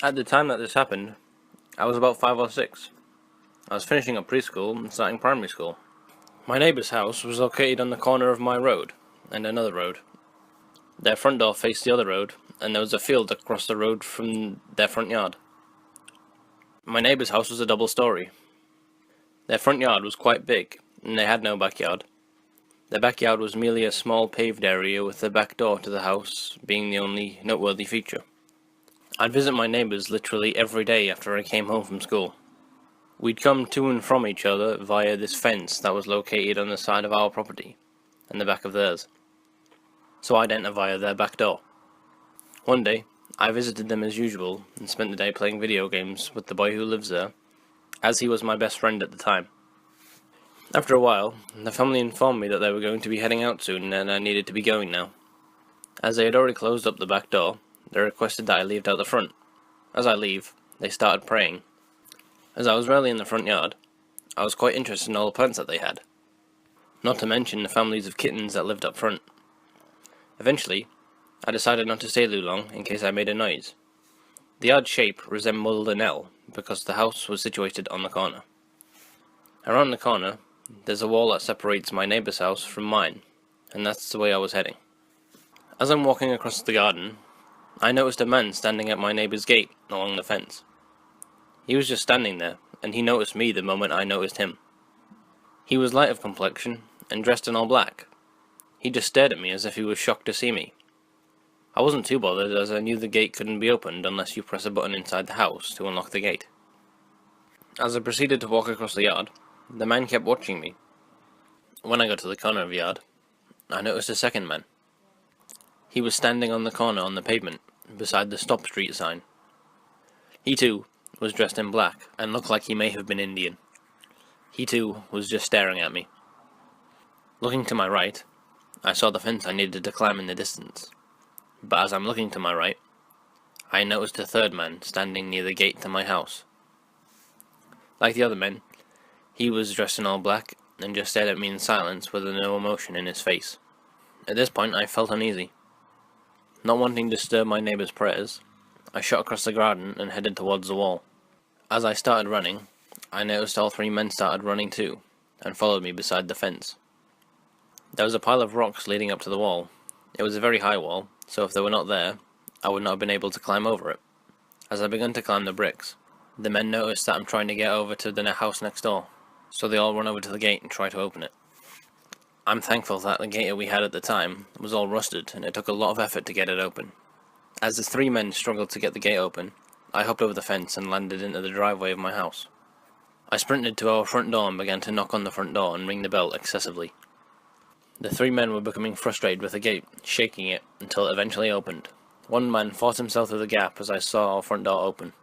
At the time that this happened, I was about 5 or 6. I was finishing up preschool and starting primary school. My neighbour's house was located on the corner of my road and another road. Their front door faced the other road, and there was a field across the road from their front yard. My neighbour's house was a double story. Their front yard was quite big, and they had no backyard. Their backyard was merely a small paved area with the back door to the house being the only noteworthy feature. I'd visit my neighbours literally every day after I came home from school. We'd come to and from each other via this fence that was located on the side of our property and the back of theirs, so I'd enter via their back door. One day, I visited them as usual and spent the day playing video games with the boy who lives there, as he was my best friend at the time. After a while, the family informed me that they were going to be heading out soon and I needed to be going now. As they had already closed up the back door, they requested that I leave out the front. As I leave, they started praying. As I was rarely in the front yard, I was quite interested in all the plants that they had, not to mention the families of kittens that lived up front. Eventually, I decided not to stay too long in case I made a noise. The yard shape resembled an L because the house was situated on the corner. Around the corner, there's a wall that separates my neighbour's house from mine, and that's the way I was heading. As I'm walking across the garden, I noticed a man standing at my neighbour's gate along the fence. He was just standing there, and he noticed me the moment I noticed him. He was light of complexion, and dressed in all black. He just stared at me as if he was shocked to see me. I wasn't too bothered, as I knew the gate couldn't be opened unless you press a button inside the house to unlock the gate. As I proceeded to walk across the yard, the man kept watching me. When I got to the corner of the yard, I noticed a second man. He was standing on the corner on the pavement, beside the Stop Street sign. He too was dressed in black, and looked like he may have been Indian. He too was just staring at me. Looking to my right, I saw the fence I needed to climb in the distance. But as I'm looking to my right, I noticed a third man standing near the gate to my house. Like the other men, he was dressed in all black, and just stared at me in silence with no emotion in his face. At this point, I felt uneasy. Not wanting to disturb my neighbour's prayers, I shot across the garden and headed towards the wall. As I started running, I noticed all 3 men started running too, and followed me beside the fence. There was a pile of rocks leading up to the wall. It was a very high wall, so if they were not there, I would not have been able to climb over it. As I began to climb the bricks, the men noticed that I'm trying to get over to the house next door, so they all run over to the gate and try to open it. I'm thankful that the gate we had at the time was all rusted, and it took a lot of effort to get it open. As the 3 men struggled to get the gate open, I hopped over the fence and landed into the driveway of my house. I sprinted to our front door and began to knock on the front door and ring the bell excessively. The 3 men were becoming frustrated with the gate, shaking it until it eventually opened. One man forced himself through the gap as I saw our front door open.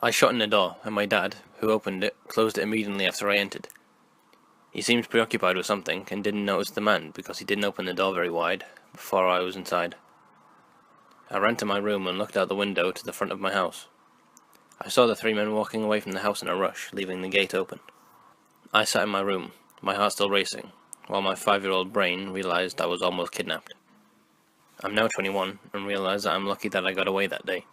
I shut in the door, and my dad, who opened it, closed it immediately after I entered. He seemed preoccupied with something and didn't notice the man because he didn't open the door very wide before I was inside. I ran to my room and looked out the window to the front of my house. I saw the 3 men walking away from the house in a rush, leaving the gate open. I sat in my room, my heart still racing, while my 5-year-old brain realized I was almost kidnapped. I'm now 21 and realize that I'm lucky that I got away that day.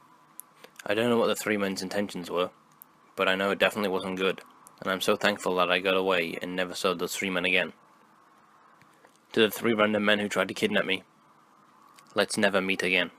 I don't know what the 3 men's intentions were, but I know it definitely wasn't good, and I'm so thankful that I got away and never saw those 3 men again. To the 3 random men who tried to kidnap me, let's never meet again.